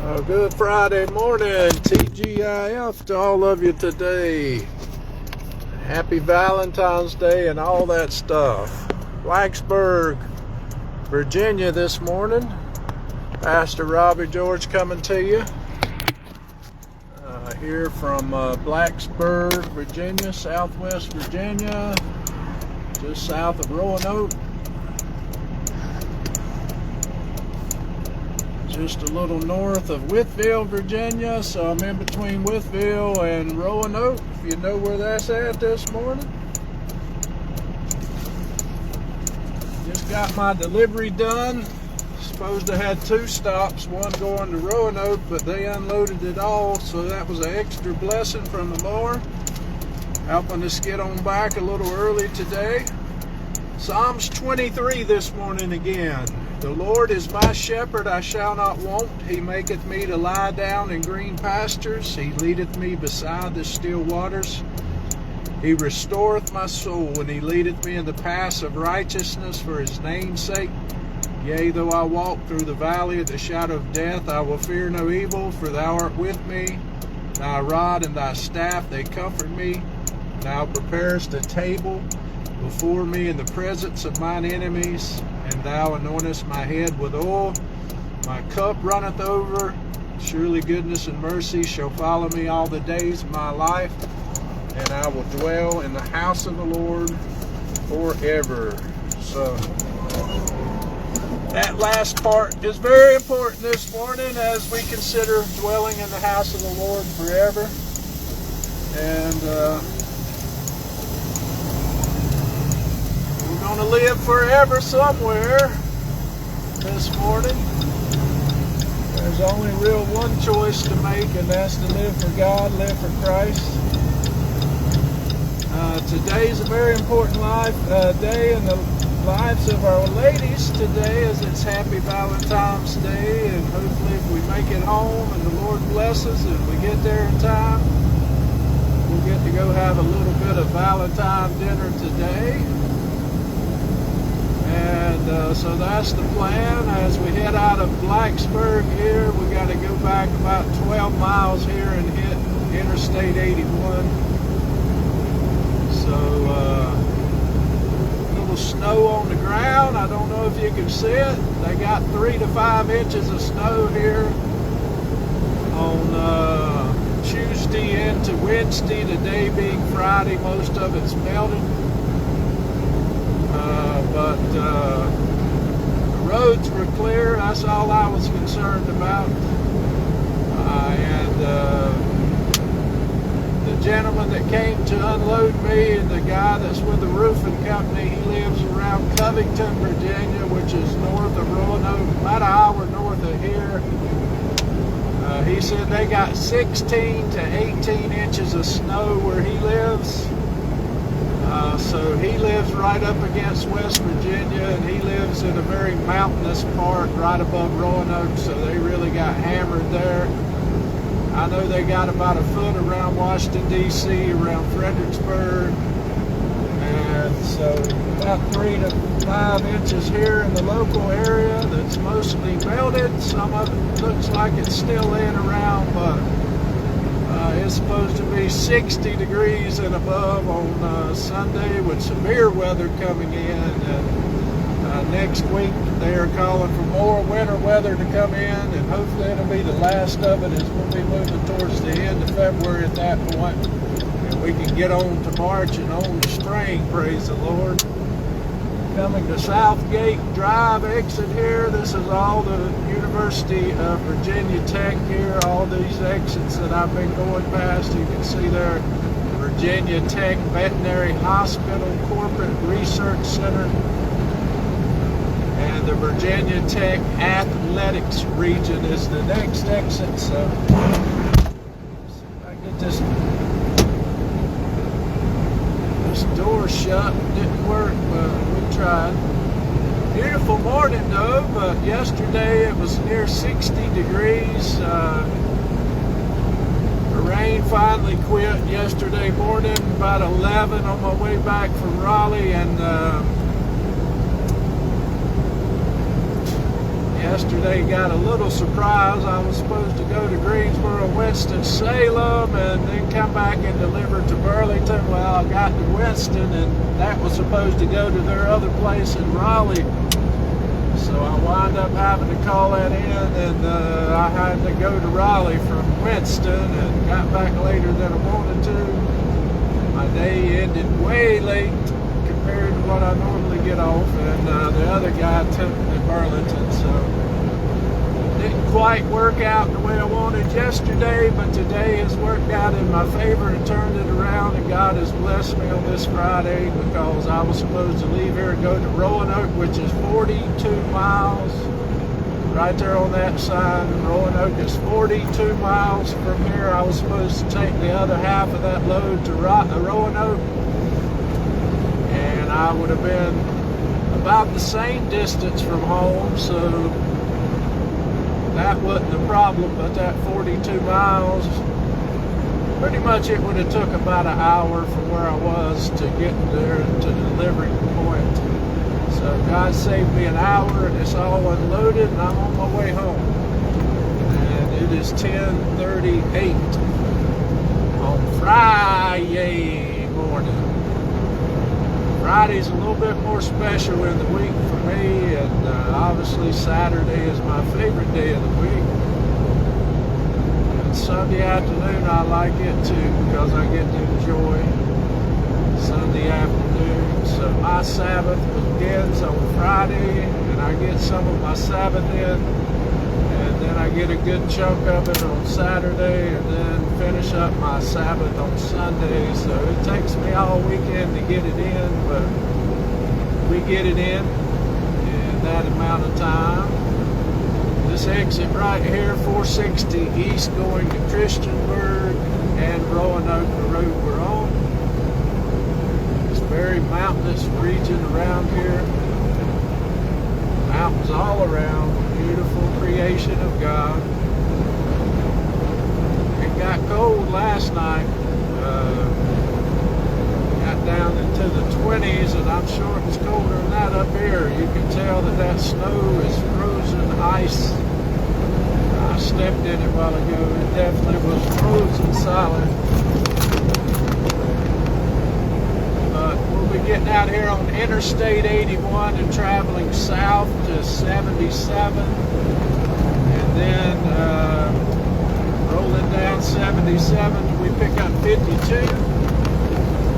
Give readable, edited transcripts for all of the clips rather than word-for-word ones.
Good Friday morning, TGIF to all of you today. Happy Valentine's Day and all that stuff. Blacksburg, Virginia this morning. Pastor Robbie George coming to you. Here from Blacksburg, Virginia, Southwest Virginia, just south of Roanoke. Just a little north of Whitfield, Virginia, so I'm in between Whitfield and Roanoke, if you know where that's at this morning. Just got my delivery done. Supposed to have 2 stops, one going to Roanoke, but they unloaded it all, so that was an extra blessing from the Lord, helping us get on back a little early today. Psalms 23 this morning again. The Lord is my shepherd, I shall not want. He maketh me to lie down in green pastures. He leadeth me beside the still waters. He restoreth my soul, and he leadeth me in the paths of righteousness for his name's sake. Yea, though I walk through the valley of the shadow of death, I will fear no evil, for thou art with me. Thy rod and thy staff, they comfort me. Thou preparest a table before me in the presence of mine enemies, and thou anointest my head with oil. My cup runneth over. Surely goodness and mercy shall follow me all the days of my life, and I will dwell in the house of the Lord forever. So that last part is very important this morning as we consider dwelling in the house of the Lord forever. And we're going to live forever somewhere this morning. There's only real one choice to make, and that's to live for God, live for Christ. Today's a very important day in the lives of our ladies today, as it's Happy Valentine's Day, and hopefully if we make it home and the Lord blesses and we get there in time, we'll get to go have a little bit of Valentine dinner today. And so that's the plan. As we head out of Blacksburg here, we got to go back about 12 miles here and hit Interstate 81. So little snow on the ground. I don't know if you can see it. They got 3 to 5 inches of snow here on Tuesday into Wednesday, today being Friday. Most of it's melted. But the roads were clear. That's all I was concerned about. And the gentleman that came to unload me, and the guy that's with the roofing company, he lives around Covington, Virginia, which is north of Roanoke, about an hour north of here. He said they got 16 to 18 inches of snow where he lives. So he lives right up against West Virginia, and he lives in a very mountainous part right above Roanoke, so they really got hammered there. I know they got about a foot around Washington, D.C., around Fredericksburg, and so about 3 to 5 inches here in the local area that's mostly melted. Some of it looks like it's still laying around, but it's supposed to be 60 degrees and above on Sunday with severe weather coming in. And next week they are calling for more winter weather to come in, and hopefully it'll be the last of it as we'll be moving towards the end of February at that point. And we can get on to March and on to spring, praise the Lord. Coming to Southgate Drive exit here. This is all the University of Virginia Tech here. All these exits that I've been going past, you can see there, Virginia Tech Veterinary Hospital Corporate Research Center, and the Virginia Tech Athletics Region is the next exit. So see if I get this door shut. Didn't work, but we tried. Beautiful morning though, but yesterday it was near 60 degrees. The rain finally quit yesterday morning about 11 on my way back from Raleigh, and Yesterday got a little surprise. I was supposed to go to Greensboro, Winston-Salem, and then come back and deliver to Burlington. Well, I got to Winston, and that was supposed to go to their other place in Raleigh. So I wound up having to call that in, and I had to go to Raleigh from Winston, and got back later than I wanted to. My day ended way late compared to what I normally get off, and the other guy took me to Burlington, so didn't quite work out the way I wanted yesterday, but today has worked out in my favor and turned it around, and God has blessed me on this Friday, because I was supposed to leave here and go to Roanoke, which is 42 miles. Right there on that sign, Roanoke is 42 miles from here. I was supposed to take the other half of that load to Roanoke, and I would have been about the same distance from home, so that wasn't the problem. But that 42 miles, pretty much it would have took about an hour from where I was to get there to the delivery point. So God saved me an hour, and it's all unloaded, and I'm on my way home. And it is 10:38 on Friday morning. Friday's a little bit more special in the week for me, and obviously Saturday is my favorite day of the week. And Sunday afternoon I like it too, because I get to enjoy Sunday afternoon. So my Sabbath begins on Friday, and I get some of my Sabbath in, and then I get a good chunk of it on Saturday, and then finish up my Sabbath on Sunday. So it takes me all weekend to get it in, but we get it in that amount of time. This exit right here, 460 east, going to Christiansburg and Roanoke, the road we're on. It's a very mountainous region around here. Mountains all around, beautiful creation of God. It got cold last night. Got down into the 20s, and I'm sure it was colder than that up here. You can tell that snow is frozen ice. I stepped in it a while ago. It definitely was frozen solid. But we'll be getting out here on Interstate 81 and traveling south to 77, and then rolling down 77, we pick up 52.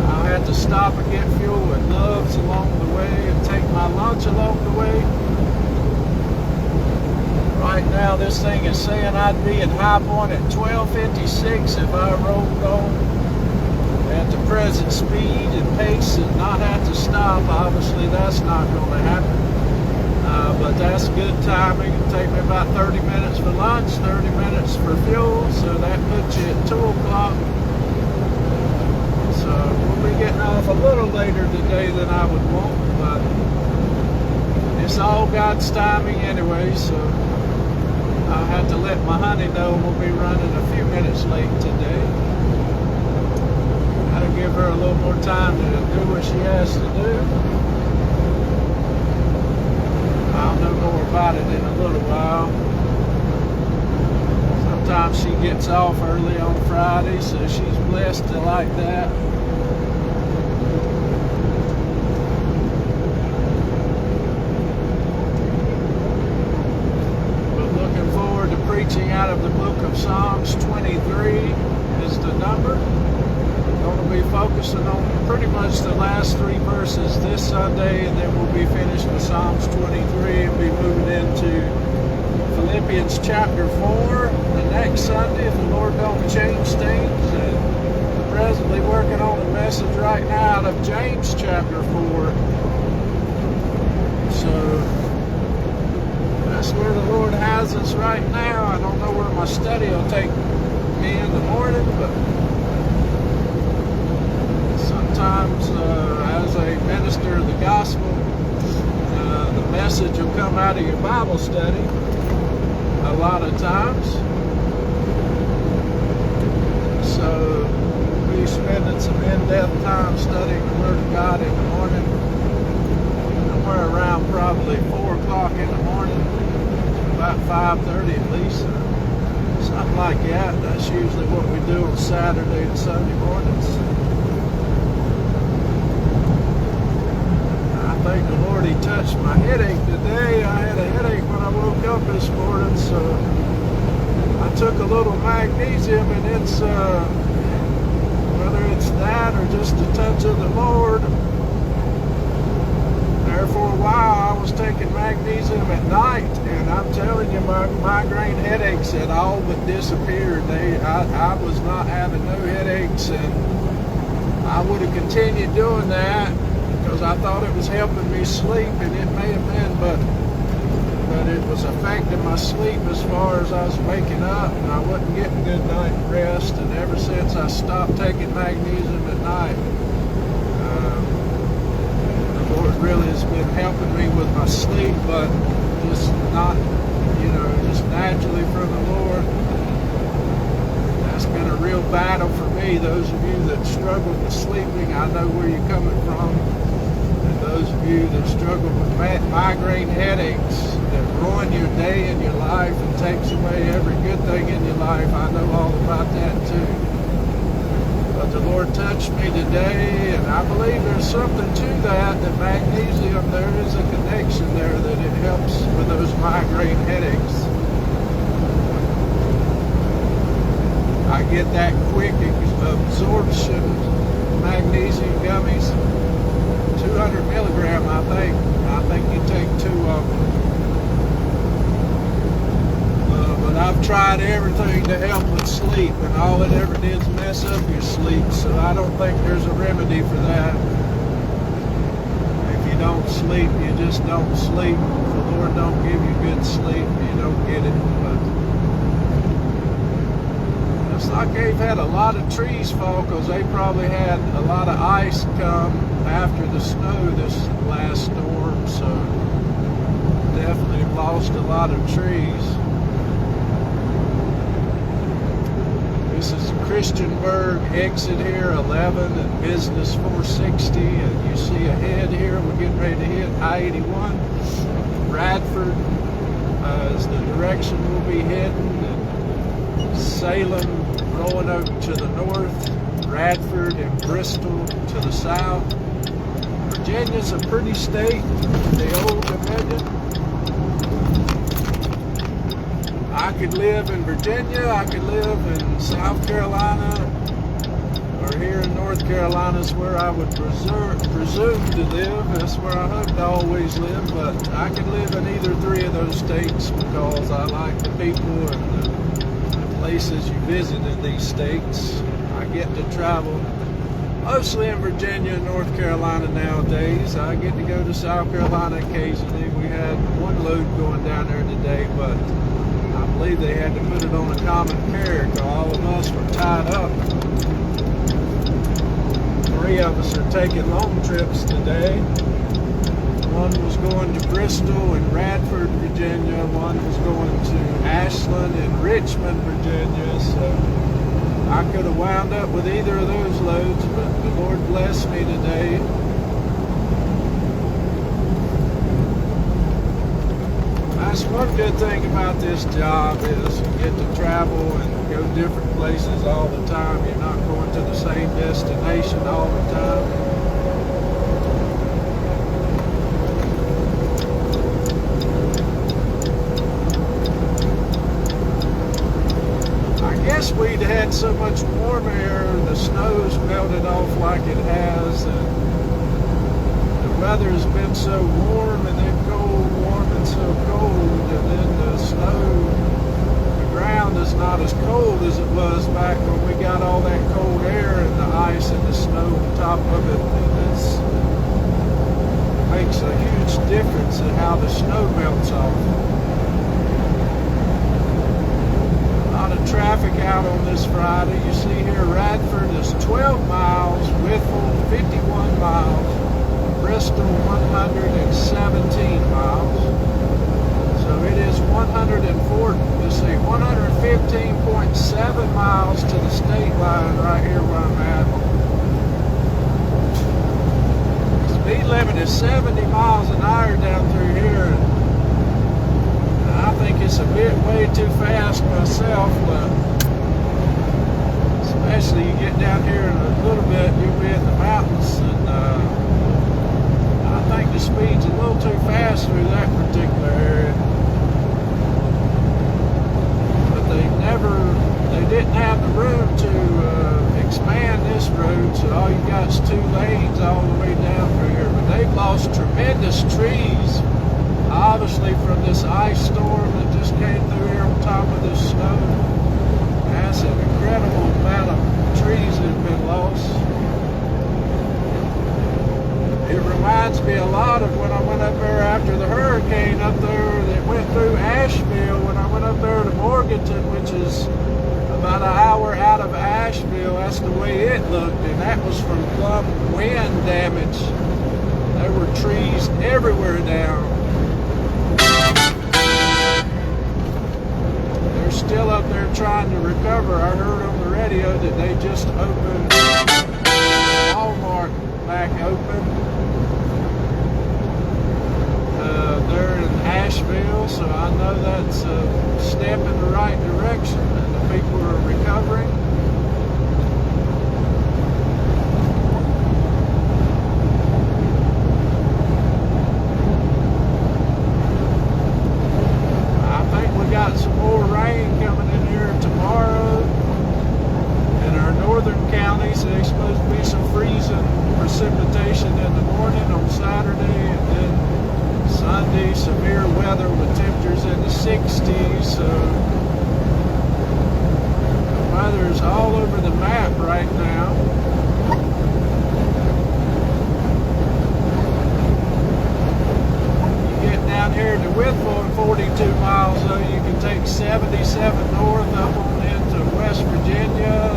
I'll have to stop and get fuel at Love's along the way, and take my lunch along the way. Right now this thing is saying I'd be in High Point at 12:56 if I rolled on at the present speed and pace and not have to stop. Obviously that's not going to happen, but that's good timing. It'll take me about 30 minutes for lunch, 30 minutes for fuel, so that puts you at 2 o'clock. So we'll be getting off a little later today than I would want, but it's all God's timing anyway, so I'll have to let my honey know we'll be running a few minutes late today. Gotta give her a little more time to do what she has to do. I'll know more about it in a little while. Sometimes she gets off early on Friday, so she's blessed to like that. Preaching out of the book of Psalms 23 is the number. Going to be focusing on pretty much the last 3 verses this Sunday, and then we'll be finished with Psalms 23 and be moving into Philippians chapter 4 the next Sunday if the Lord don't change things. And I'm presently working on a message right now out of James chapter 4. So that's where the Lord has us right now. I don't know where my study will take me in the morning, but sometimes as a minister of the gospel, the message will come out of your Bible study a lot of times. So we'll be spending some in-depth time studying the Word of God in the morning, somewhere around probably 4 o'clock in the morning. about 5:30 at least. Something like that. That's usually what we do on Saturday and Sunday mornings. I thank the Lord He touched my headache today. I had a headache when I woke up this morning, so I took a little magnesium, and it's whether it's that or just a touch of the Lord. There for a while I was taking magnesium at night, and I'm telling you, my migraine headaches had all but disappeared. I was not having no headaches, and I would have continued doing that because I thought it was helping me sleep, and it may have been, but it was affecting my sleep as far as I was waking up, and I wasn't getting good night rest. And ever since I stopped taking magnesium at night, the Lord really has been helping me with my sleep, but just not, just naturally from the Lord. That's been a real battle for me. Those of you that struggle with sleeping, I know where you're coming from. And those of you that struggle with migraine headaches that ruin your day and your life and takes away every good thing in your life, I know all about that too. But the Lord touched me today, and I believe there's something to that magnesium, there is a connection there that it helps with those migraine headaches. I get that quick absorption magnesium gummies, 200 milligram, I think. I think you take 2 of them. But I've tried everything to help with sleep, and all it ever did is mess up your sleep. So I don't think there's a remedy for that. If you don't sleep, you just don't sleep. If the Lord don't give you good sleep, you don't get it. But it's like they've had a lot of trees fall, because they probably had a lot of ice come after the snow this last storm. So definitely lost a lot of trees. This is Christiansburg exit here, 11 and business 460, and you see ahead here we're getting ready to hit I-81. Radford is the direction we'll be heading, and Salem rolling over to the north, Radford and Bristol to the south. Virginia's a pretty state, the old Dominion. I could live in Virginia, I could live in South Carolina, or here in North Carolina is where I would presume to live. That's where I hope to always live, but I could live in either 3 of those states because I like the people and the places you visit in these states. I get to travel mostly in Virginia and North Carolina nowadays. I get to go to South Carolina occasionally. We had 1 load going down there today, but I believe they had to put it on a common carrier because all of us were tied up. 3 of us are taking long trips today. One was going to Bristol and Radford, Virginia. One was going to Ashland and Richmond, Virginia. So I could have wound up with either of those loads, but the Lord blessed me today. That's one good thing about this job is you get to travel and go different places all the time. You're not going to the same destination all the time. I guess we'd had so much warm air, the snow's melted off like it has, and the weather's been so warm and then cold, warm and so cold, and then the snow, the ground is not as cold as it was back when we got all that cold air and the ice and the snow on top of it, and it makes a huge difference in how the snow melts off. A lot of traffic out on this Friday. You see here Radford is 12 miles, Whitfield 51 miles, Bristol 117 miles. So it is 115.7 miles to the state line right here where I'm at. Speed limit is 70 miles an hour down through here. And I think it's a bit way too fast myself, but especially you get down here in a little bit, you'll be in the mountains, and I think the speed's a little too fast through that particular area. But they didn't have the room to expand this road, so all you got is 2 lanes all the way down through here. But they've lost tremendous trees, obviously from this ice storm that just came through here on top of this snow. That's an incredible amount of trees that have been lost. It reminds me a lot of when I went up there after the hurricane up there that went through Asheville, when I went up there to Morganton, which is about an hour out of Asheville. That's the way it looked, and that was from plumb wind damage. There were trees everywhere down. They're still up there trying to recover. I heard on the radio that they just opened Walmart back open there in Asheville, so I know that's a step in the right direction, and the people are recovering. I think we got some more rain coming in here tomorrow in our northern counties. There's supposed to be some freezing precipitation in the morning on Saturday, and then Sunday, severe weather with temperatures in the 60s. So the weather's all over the map right now. You get down here to Withville, 42 miles, though, you can take 77 north up on into West Virginia.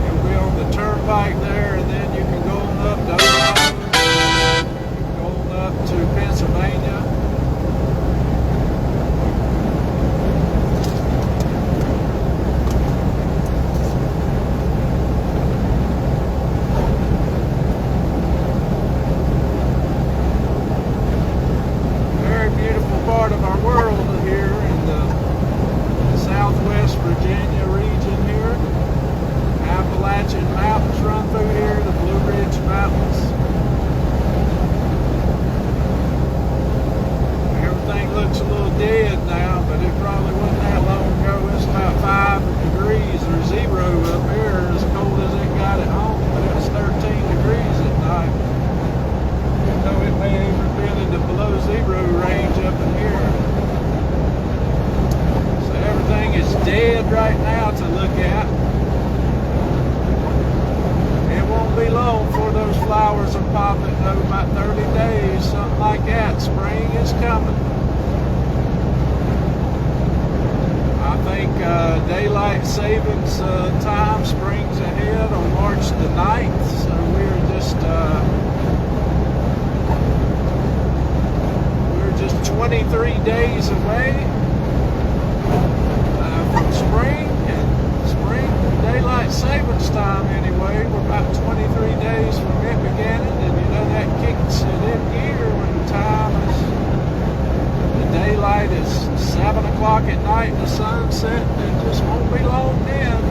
You'll be on the turnpike there, and then you can go on up to Ohio, up to Pennsylvania. Very beautiful part of our world here in the southwest Virginia region here. Appalachian Mountains run through here, the Blue Ridge Mountains. Everything looks a little dead now, but it probably wasn't that long ago. It's about 5 degrees or 0 up here, as cold as it got at home, but it was 13 degrees at night. Though it may have even been in the below 0 range up in here. So everything is dead right now to look at. It won't be long before those flowers are popping, though, about 30 days, something like that. Spring is coming. I think daylight savings time springs ahead on March the 9th, so we're just 23 days away from spring, and spring daylight savings time anyway. We're about 23 days from it beginning, and you know that kicks it in gear when the time is, the daylight is 7 o'clock at night and the sun's setting. It just won't be long then.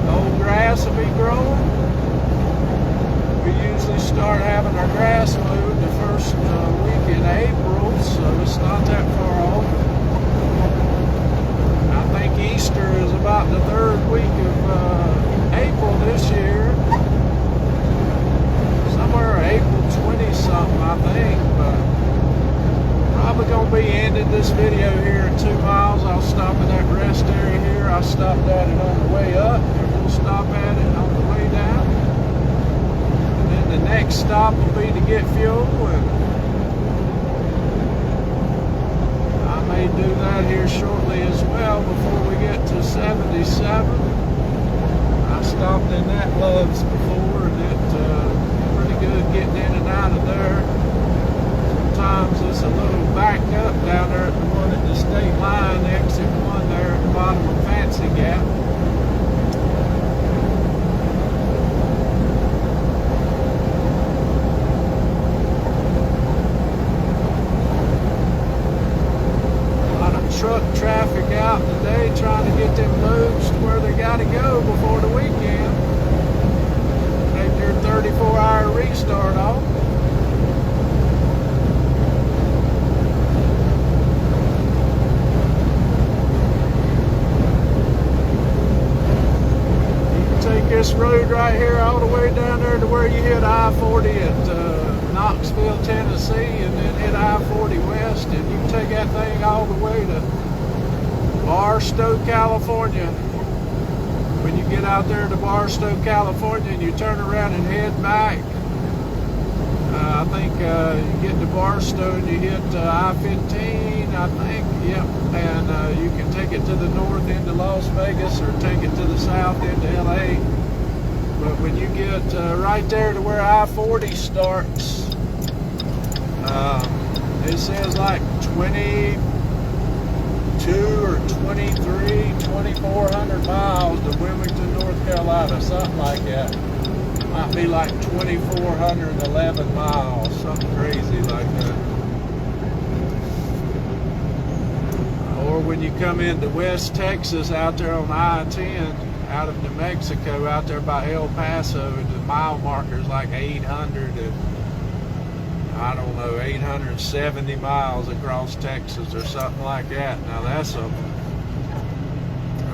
The old grass will be growing. We usually start having our grass mowed the first week in April, so it's not that far off. I think Easter is about the 3rd week of April this year. Somewhere April 20-something, I think, but probably going to be ending this video here at 2 miles. I'll stop at that rest area here. I stopped at it on the way up, and we'll stop at it on the way down. And then the next stop will be to get fuel, and I may do that here shortly as well before we get to 77. I stopped in that Love's before, and it's pretty good getting in and out of there. Sometimes it's a little backed up down there at the one at the state line, exit 1 there at the bottom of Fancy Gap. A lot of traffic out today trying to get them loads to where they got to go before the weekend. Take your 34-hour restart off. This road right here all the way down there to where you hit I-40 at Knoxville, Tennessee, and then hit I-40 west, and you can take that thing all the way to Barstow, California. When you get out there to Barstow, California, and you turn around and head back, I think you get to Barstow and you hit I-15, I think, yep, and you can take it to the north into Las Vegas or take it to the south into LA. But when you get right there to where I-40 starts, it says like 22 or 23, 2,400 miles to Wilmington, North Carolina, something like that. Might be like 2,411 miles, something crazy like that. Or when you come into West Texas out there on I-10, out of New Mexico, out there by El Paso, the mile marker's like 800 and I don't know, 870 miles across Texas or something like that. Now that's something.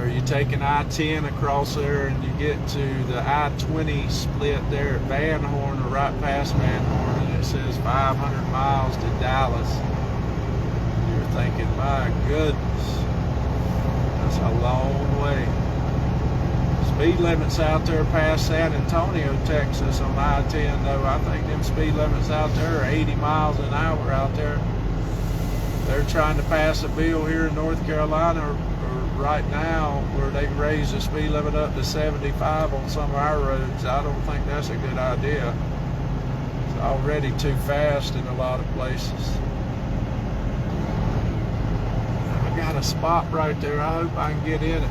Or you take an I-10 across there and you get to the I-20 split there at Van Horn or right past Van Horn, and it says 500 miles to Dallas. You're thinking, my goodness, that's a long way. Speed limits out there past San Antonio, Texas on I-10 though. I think them speed limits out there are 80 miles an hour out there. They're trying to pass a bill here in North Carolina or right now where they raise the speed limit up to 75 on some of our roads. I don't think that's a good idea. It's already too fast in a lot of places. I got a spot right there. I hope I can get in it.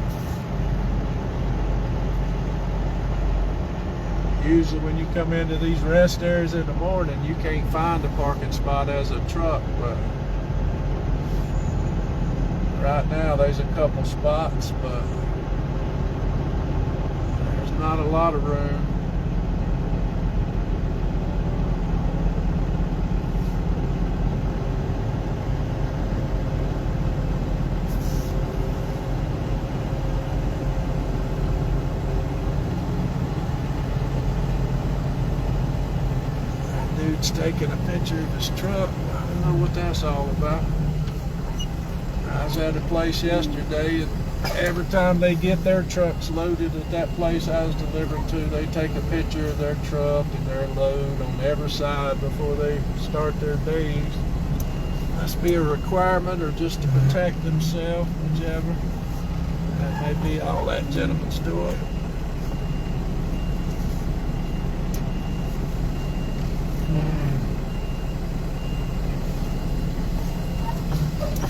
Usually when you come into these rest areas in the morning, you can't find a parking spot as a truck, but right now there's a couple spots, but there's not a lot of room. Dude's taking a picture of his truck. I don't know what that's all about. I was at a place yesterday, and every time they get their trucks loaded at that place I was delivering to, they take a picture of their truck and their load on every side before they start their days. Must be a requirement or just to protect themselves, whichever. That may be all that gentleman's doing.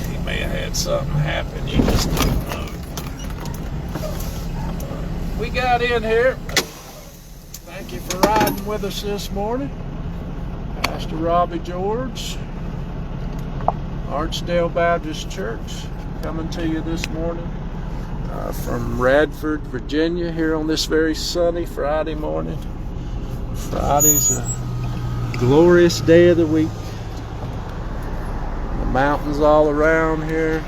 He may have had something happen, you just don't know. We got in here. Thank you for riding with us this morning. Pastor Robbie George, Archdale Baptist Church, coming to you this morning from Radford, Virginia, here on this very sunny Friday morning. Friday's a glorious day of the week. The mountains all around here.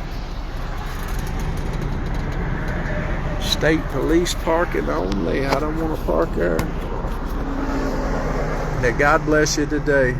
State police parking only. I don't want to park there. May God bless you today.